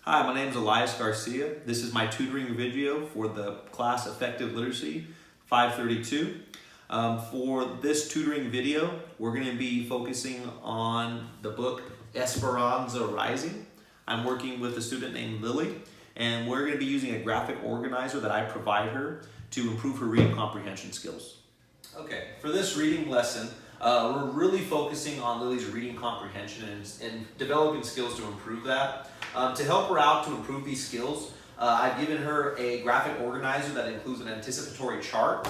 Hi, my name is Elias Garcia. This is my tutoring video for the class Effective Literacy 532. For this tutoring video, we're going to be focusing on the book Esperanza Rising. I'm working with a student named Lily, and we're going to be using a graphic organizer that I provide her to improve her reading comprehension skills. Okay, for this reading lesson, we're really focusing on Lily's reading comprehension and developing skills to improve that. To help her out to improve these skills, I've given her a graphic organizer that includes an anticipatory chart.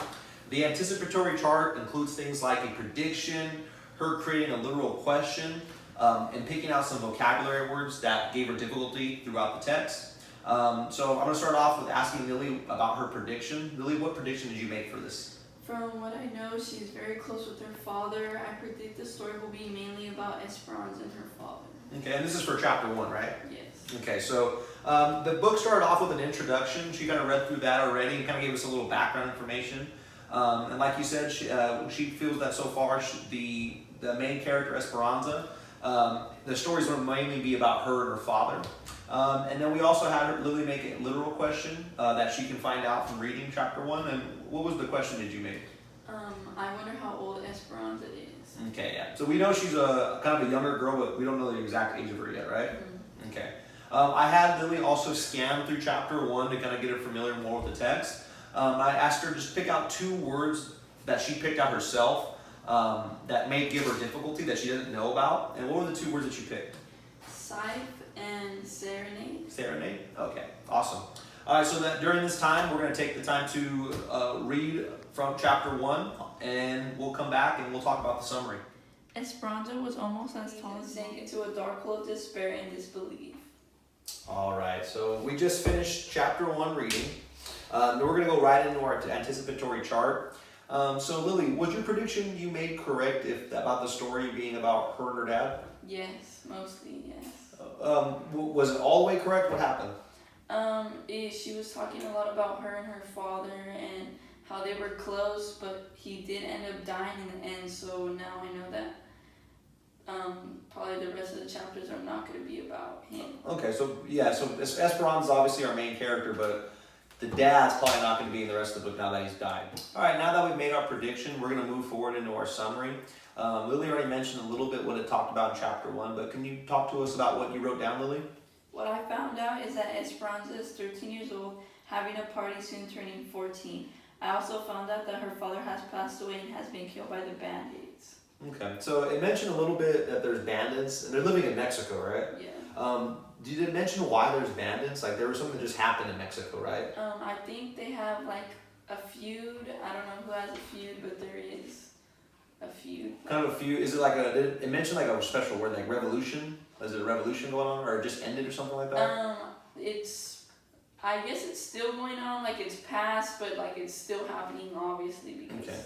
The anticipatory chart includes things like a prediction, her creating a literal question, and picking out some vocabulary words that gave her difficulty throughout the text. So I'm going to start off with asking Lily about her prediction. Lily, what prediction did you make for this? From what I know, she's very close with her father. I predict the story will be mainly about Esperanza and her father. Okay, and this is for chapter 1, right? Yes. Okay, so the book started off with an introduction. She kind of read through that already and kind of gave us a little background information. And like you said, she feels that so far the main character, Esperanza, the story's going to mainly be about her and her father. And then we also had Lily make a literal question that she can find out from reading chapter 1. And what was the question did you make? I wonder how old Esperanza is. Okay, yeah. So we know she's a kind of a younger girl, but we don't know the exact age of her yet, right? Mm-hmm. Okay. I had Lily also scan through chapter 1 to kind of get her familiar more with the text. I asked her to just pick out 2 words that she picked out herself that may give her difficulty that she doesn't know about. And what were the 2 words that you picked? Scythe and serenade. Serenade? Okay, awesome. All right, so that during this time, we're going to take the time to read from chapter 1, and we'll come back and we'll talk about the summary. Esperanza was almost as tall as sank into a dark hole of despair and disbelief. All right, so we just finished chapter 1 reading. We're going to go right into our anticipatory chart. So Lily, was your prediction you made correct about the story being about her and her dad? Yes, mostly, yes. Was it all the way correct? What happened? She was talking a lot about her and her father and how they were close, but he did end up dying in the end, so now I know that probably the rest of the chapters are not going to be about him. Okay, so yeah, so Esperanza's obviously our main character, but the dad's probably not going to be in the rest of the book now that he's died. All right, now that we've made our prediction, we're going to move forward into our summary. Lily already mentioned a little bit what it talked about in chapter 1, but can you talk to us about what you wrote down, Lily? What I found out is that Esperanza is 13 years old, having a party soon turning 14. I also found out that her father has passed away and has been killed by the bandits. Okay, so it mentioned a little bit that there's bandits, and they're living in Mexico, right? Yeah. Did it mention why there's bandits? Like there was something that just happened in Mexico, right? I think they have like a feud. I don't know who has a feud, but there is a feud. Kind of a feud. Is it like did it mention like a special word, like revolution? Is it a revolution going on, or it just ended or something like that? I guess it's still going on, like it's past, but like it's still happening, obviously, because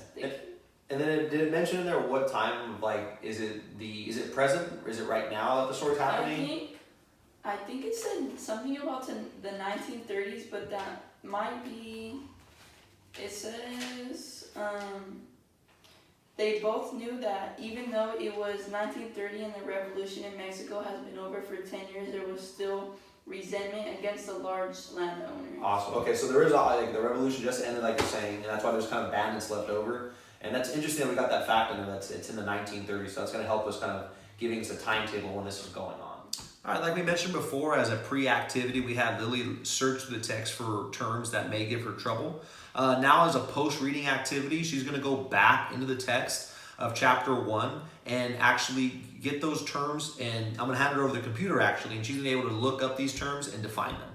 And then did it mention in there what time, like, is it present, or is it right now that the story's happening? I think it said something about the 1930s, but that might be, it says, they both knew that even though it was 1930 and the revolution in Mexico has been over for 10 years, there was still resentment against the large landowners. Awesome. Okay, so there is like the revolution just ended, like you're saying, and that's why there's kind of bandits left over. And that's interesting that we got that fact in there. It's in the 1930s, so that's going to help us kind of giving us a timetable when this is going on. All right, like we mentioned before, as a pre-activity, we had Lily search through the text for terms that may give her trouble. Now, as a post-reading activity, she's going to go back into the text of chapter 1 and actually get those terms, and I'm going to hand her over to the computer actually, and she's going to be able to look up these terms and define them.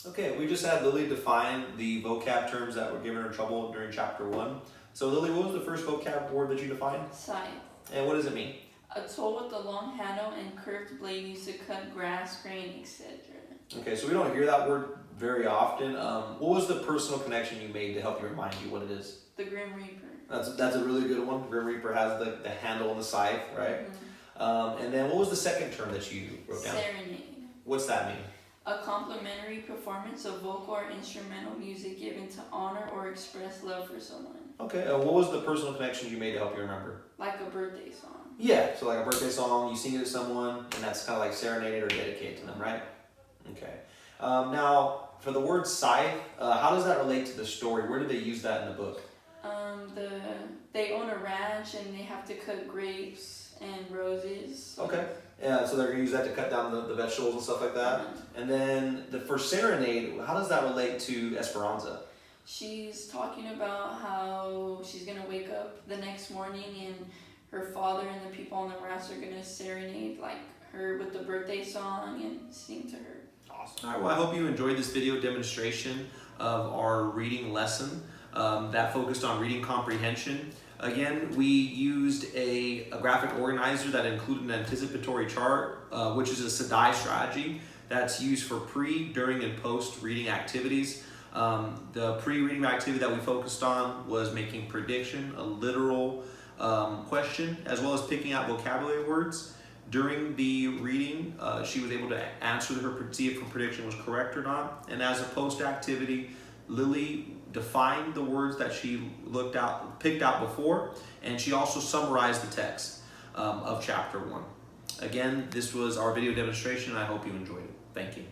Okay, we just had Lily define the vocab terms that were giving her trouble during chapter 1. So Lily, what was the first vocab word that you defined? Scythe. And what does it mean? A tool with a long handle and curved blade used to cut grass, grain, etc. Okay, so we don't hear that word very often. What was the personal connection you made to help you remind you what it is? The Grim Reaper. That's a really good one. Grim Reaper has the handle and the scythe, right? Mm-hmm. And then what was the second term that you wrote down? Serenade. What's that mean? A complimentary performance of vocal or instrumental music given to honor or express love for someone. Okay, what was the personal connection you made to help you remember? Like a birthday song. Yeah, so like a birthday song, you sing it to someone, and that's kind of like serenaded or dedicated to them, right? Okay. Now, for the word scythe, how does that relate to the story? Where did they use that in the book? They own a ranch and they have to cut grapes and roses. Okay. Yeah, so they're going to use that to cut down the vegetables and stuff like that. And then for serenade, how does that relate to Esperanza? She's talking about how she's going to wake up the next morning and her father and the people on the ranch are going to serenade like her with the birthday song and sing to her. Awesome. All right, well, I hope you enjoyed this video demonstration of our reading lesson that focused on reading comprehension. Again, we used a graphic organizer that included an anticipatory chart, which is a SEDI strategy that's used for pre, during, and post reading activities. The pre-reading activity that we focused on was making prediction, a literal question, as well as picking out vocabulary words. During the reading, she was able to answer see if her prediction was correct or not. And as a post activity, Lily defined the words that she picked out before, and she also summarized the text of chapter 1. Again, this was our video demonstration, and I hope you enjoyed it. Thank you.